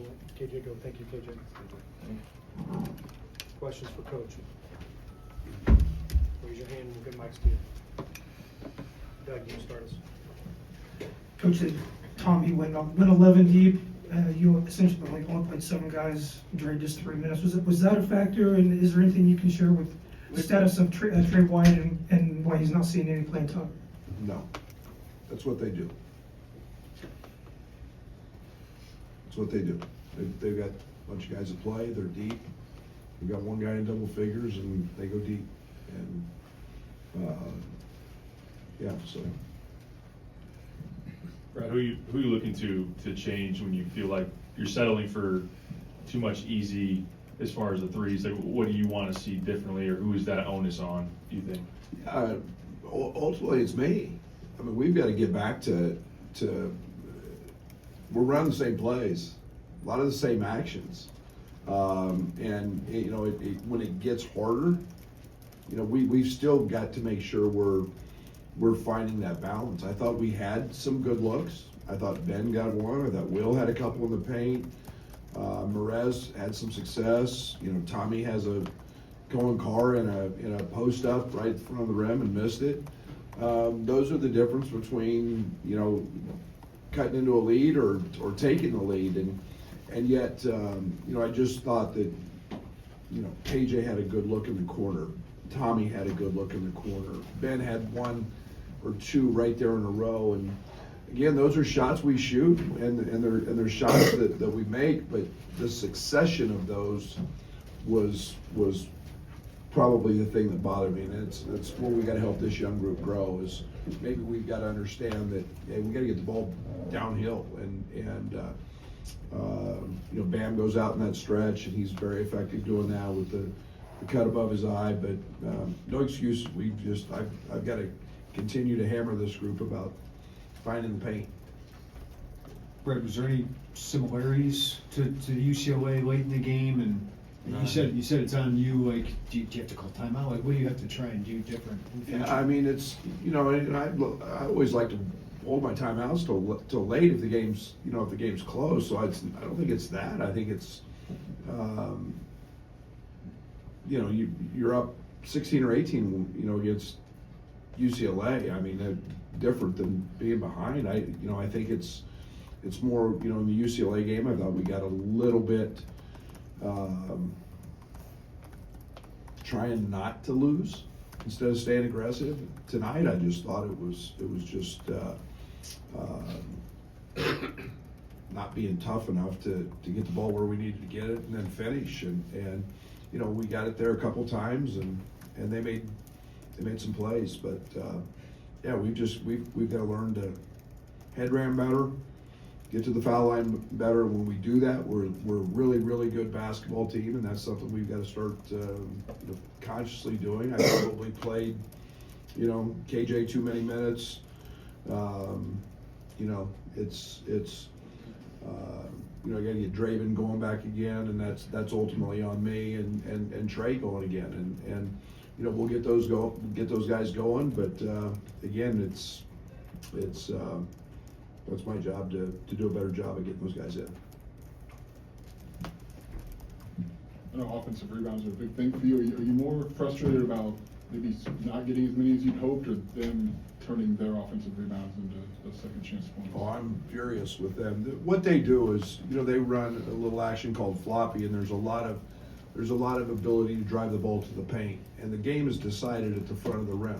We'll let KJ go. Thank you, KJ. Questions for Coach? Raise your hand and we'll get mics to you. Doug, you start us. Coach said Tommy went 11 deep. You essentially only played 7 guys during just 3 minutes. Was that a factor? And is there anything you can share with the status of Trey White and why he's not seeing any playing time? No, that's what they do. That's what they do. They've got a bunch of guys that play. They're deep. We've got one guy in double figures, and they go deep. And yeah, so. Brad, who are you looking to change when you feel like you're settling for too much easy as far as the threes? Like, what do you want to see differently, or who is that onus on, do you think? Ultimately, it's me. I mean, we've got to get back to we're running the same plays, a lot of the same actions, and you know, when it gets harder, you know, we've still got to make sure we're finding that balance. I thought we had some good looks. I thought Ben got one. I thought Will had a couple in the paint. Merez had some success. You know, Tommy has a going car in a post up right in front of the rim and missed it. Those are the difference between, you know, cutting into a lead or taking the lead, and yet you know, I just thought that, you know, KJ had a good look in the corner. Tommy had a good look in the corner. Ben had 1 or 2 right there in a row, and again, those are shots we shoot, and they're shots that we make, but the succession of those was probably the thing that bothered me, and it's where we got to help this young group grow. Is maybe we've got to understand that, hey, we got to get the ball downhill, and you know, Bam goes out in that stretch, and he's very effective doing that with the cut above his eye. But no excuse. I've got to continue to hammer this group about finding the paint. Brett, was there any similarities to the UCLA late in the game? And you said it's on you. Like, do you have to call timeout? Like, what do you have to try and do different? Yeah, I mean, it's, you know, and I always like to hold my timeouts till late if the game's, you know, if the game's close. So I don't think it's that. I think it's, you know, you're up 16 or 18, you know, against UCLA. I mean, they're different than being behind. I think it's more, you know, in the UCLA game, I thought we got a little bit trying not to lose instead of staying aggressive. Tonight, I just thought it was just not being tough enough to get the ball where we needed to get it and then finish. And you know, we got it there a couple times, and they made some plays. But yeah, we've got to learn to head ram better, get to the foul line better. When we do that, we're a really, really good basketball team, and that's something we've got to start you know, consciously doing. I probably played, you know, KJ too many minutes. You know, it's you know, I got to get Draven going back again, and that's ultimately on me and Trey going again, and you know, we'll get those guys going. But again, it's my job to do a better job of getting those guys in. I know offensive rebounds are a big thing for you. Are you more frustrated about maybe not getting as many as you'd hoped, or them turning their offensive rebounds into a second chance points? Oh, I'm furious with them. What they do is, you know, they run a little action called floppy, and there's a lot of ability to drive the ball to the paint, and the game is decided at the front of the rim.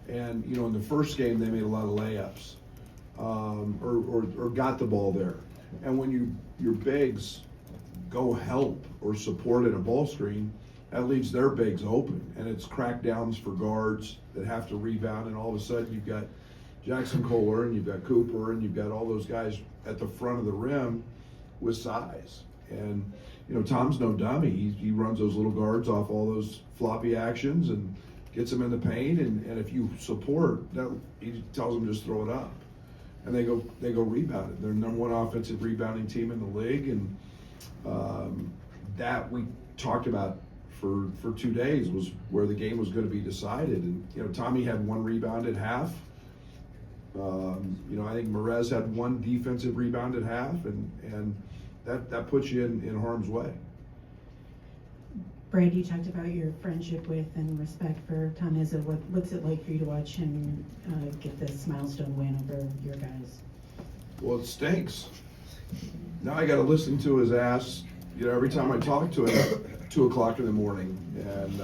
And you know, in the first game, they made a lot of layups, or got the ball there. And when your bigs go help or support in a ball screen, that leaves their bigs open, and it's crackdowns for guards that have to rebound, and all of a sudden you've got Jackson Kohler and you've got Cooper and you've got all those guys at the front of the rim with size. And you know, Tom's no dummy. He runs those little guards off all those floppy actions and gets them in the paint, and if you support, he tells them just throw it up. And they go rebound it. They're the #1 offensive rebounding team in the league, and that we talked about for 2 days was where the game was going to be decided. And you know, Tommy had 1 rebound at half. You know, I think Merez had 1 defensive rebound at half, and that puts you in harm's way. Brad, you talked about your friendship with and respect for Tom Izzo. What's it like for you to watch him get this milestone win over your guys? Well, it stinks. Now I got to listen to his ass, every time I talk to him at 2 o'clock in the morning. And,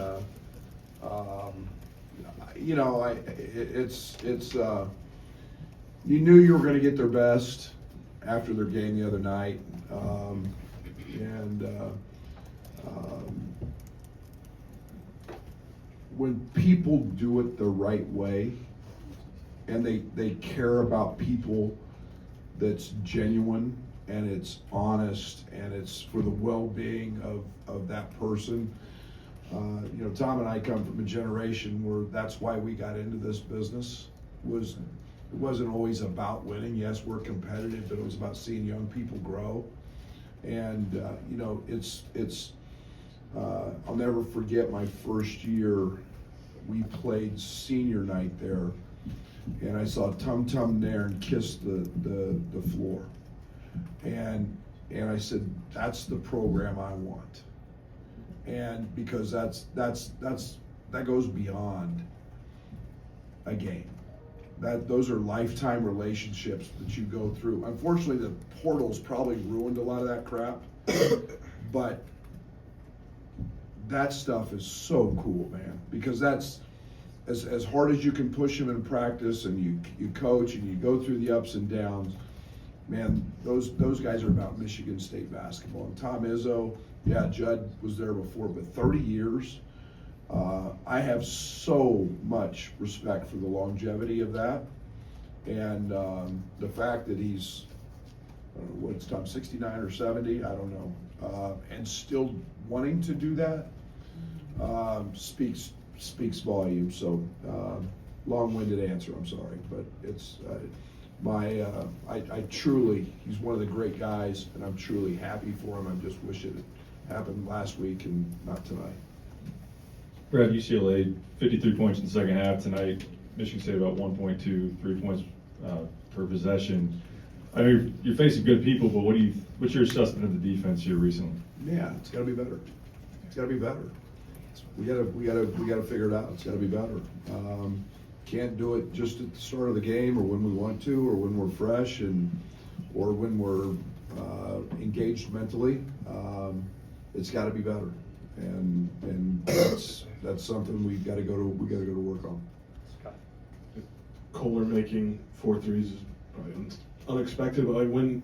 you knew you were going to get their best after their game the other night. When people do it the right way and they care about people, that's genuine and it's honest and it's for the well-being of that person. Tom and I come from a generation where that's why we got into this business. It wasn't always about winning. Yes, we're competitive, but it was about seeing young people grow. And I'll never forget my first year. We played senior night there, and I saw Tum Tum Nairn kiss the floor, and I said, that's the program I want. And because that goes beyond a game. Those are lifetime relationships that you go through. Unfortunately, the portal's probably ruined a lot of that crap, but that stuff is so cool, man, because that's as hard as you can push them in practice and you coach and you go through the ups and downs, man, those guys are about Michigan State basketball. And Tom Izzo, yeah, Judd was there before, but 30 years. I have so much respect for the longevity of that, and the fact that he's, what's Tom, 69 or 70, I don't know, and still wanting to do that speaks volumes. So long-winded answer, I'm sorry, but it's I truly, he's one of the great guys, and I'm truly happy for him. I just wish it had happened last week and not tonight. Brad, UCLA, 53 points in the second half tonight. Michigan State about 1.2, 3 points per possession. I know you're facing good people, but what's your assessment of the defense here recently? Yeah, it's got to be better. It's got to be better. We got to figure it out. It's got to be better. Can't do it just at the start of the game or when we want to or when we're fresh or when we're engaged mentally. It's got to be better, and that's something we got to go to work on. Kohler making 4 threes is probably unexpected, but like when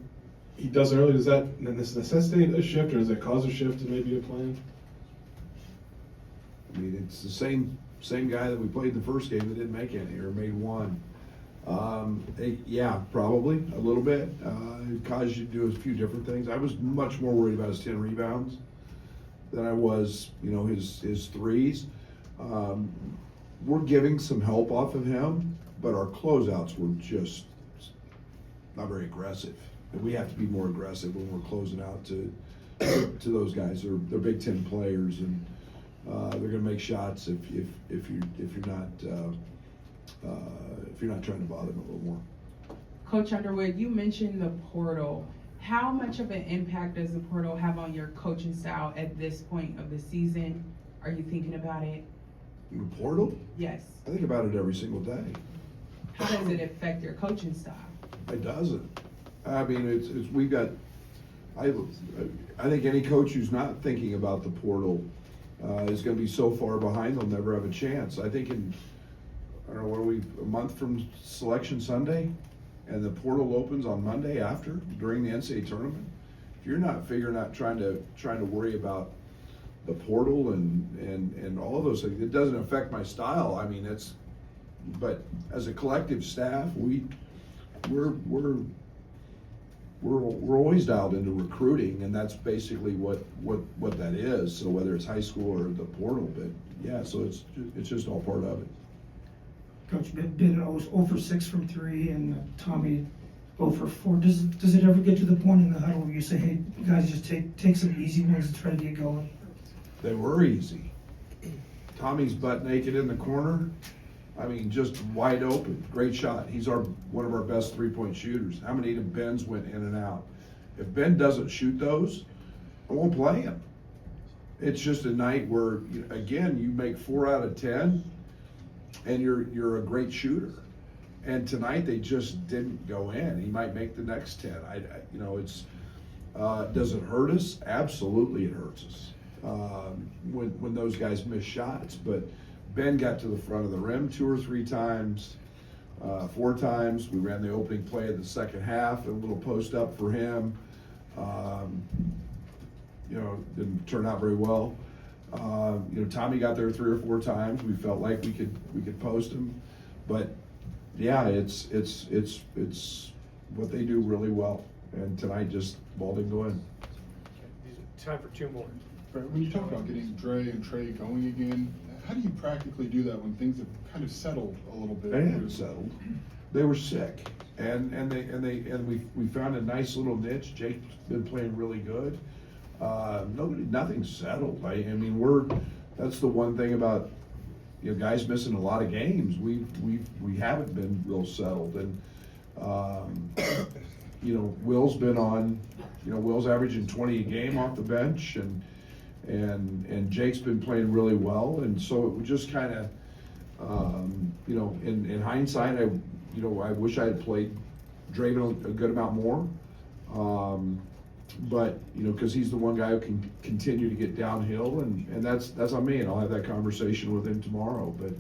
he does it early, does that necessitate a shift, or does that cause a shift in maybe a plan? I mean, it's the same guy that we played the first game that didn't make any or made one. Yeah, probably a little bit. It caused you to do a few different things. I was much more worried about his 10 rebounds than I was, his threes. We're giving some help off of him, but our closeouts were just not very aggressive. And we have to be more aggressive when we're closing out to those guys. They're Big Ten players, and they're going to make shots if you're not trying to bother them a little more. Coach Underwood, you mentioned the portal. How much of an impact does the portal have on your coaching style at this point of the season? Are you thinking about it? The portal? Yes. I think about it every single day. How does it affect your coaching style? It doesn't. I mean, we've got. I think any coach who's not thinking about the portal is going to be so far behind they'll never have a chance. I think I don't know, what are we, a month from Selection Sunday, and the portal opens on Monday after during the NCAA tournament. If you're not trying to worry about the portal and all of those things, it doesn't affect my style. I mean, but as a collective staff, we're always dialed into recruiting, and that's basically what that is. So whether it's high school or the portal, but yeah, so it's just all part of it. Coach, Ben 0 for 6 from 3, and Tommy 0 for 4. Does it ever get to the point in the huddle where you say, hey, guys, just take some easy ones and try to get going? They were easy. Tommy's butt naked in the corner. I mean, just wide open. Great shot. He's one of our best 3-point shooters. How many of Ben's went in and out? If Ben doesn't shoot those, I won't play him. It's just a night where, again, you make 4 out of 10, and you're a great shooter. And tonight they just didn't go in. He might make the next 10. Does it hurt us? Absolutely, it hurts us when those guys miss shots. But Ben got to the front of the rim 2 or 3 times, 4 times. We ran the opening play of the second half, a little post up for him. Didn't turn out very well. Tommy got there 3 or 4 times. We felt like we could post him, but yeah, it's what they do really well. And tonight just ball didn't go in. Time for 2 more. Brad, when you talk about getting Dre and Trey going again, how do you practically do that when things have kind of settled a little bit? They hadn't settled. They were sick, and we found a nice little niche. Jake's been playing really good. Nothing's settled. I mean, that's the one thing about guys missing a lot of games. We haven't been real settled, and Will's been on. Will's averaging 20 a game off the bench, and Jake's been playing really well, and so it was just kind of, in hindsight, I wish I had played Draven a good amount more. But because he's the one guy who can continue to get downhill, and that's on me, and I'll have that conversation with him tomorrow. But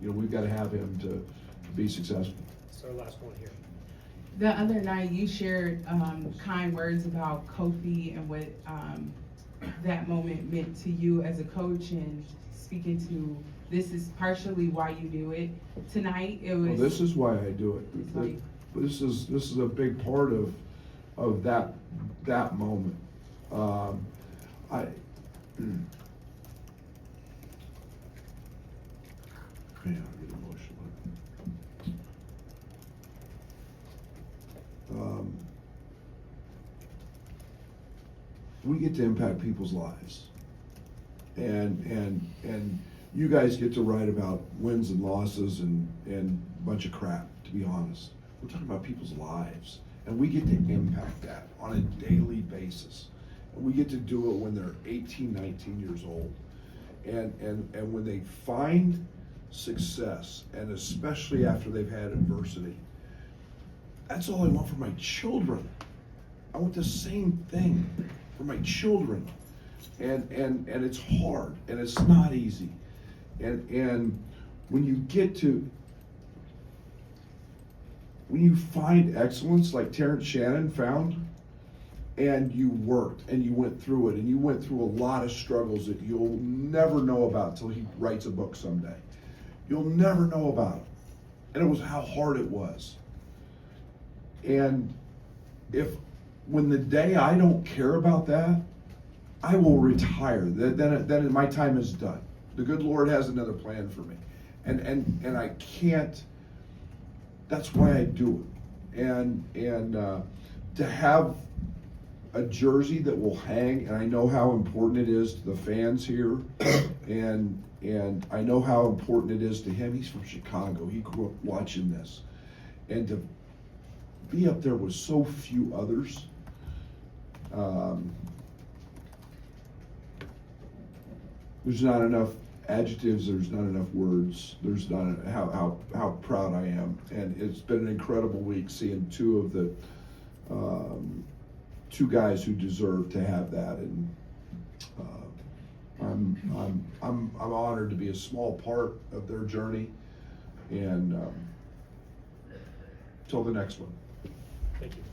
we've got to have him to be successful. So last one here. The other night, you shared kind words about Kofi and what that moment meant to you as a coach, and speaking to this is partially why you do it. Tonight, it was. Well, this is why I do it. It's like, This is a big part of that moment. I get emotional. We get to impact people's lives, and you guys get to write about wins and losses and a bunch of crap. To be honest, we're talking about people's lives, and we get to impact that on a daily basis. And we get to do it when they're 18, 19 years old, and when they find success, and especially after they've had adversity. That's all I want for my children. I want the same thing for my children, and it's hard, and it's not easy, and when you find excellence like Terrence Shannon found, and you worked and you went through it, and you went through a lot of struggles that you'll never know about till he writes a book someday. You'll never know about it, and it was how hard it was. And when the day I don't care about that, I will retire. Then my time is done. The good Lord has another plan for me, and I can't. That's why I do it. And to have a jersey that will hang, and I know how important it is to the fans here, and I know how important it is to him. He's from Chicago. He grew up watching this, and to be up there with so few others. There's not enough adjectives. There's not enough words. There's not how proud I am, and it's been an incredible week seeing two of the two guys who deserve to have that, and I'm honored to be a small part of their journey, and till the next one. Thank you.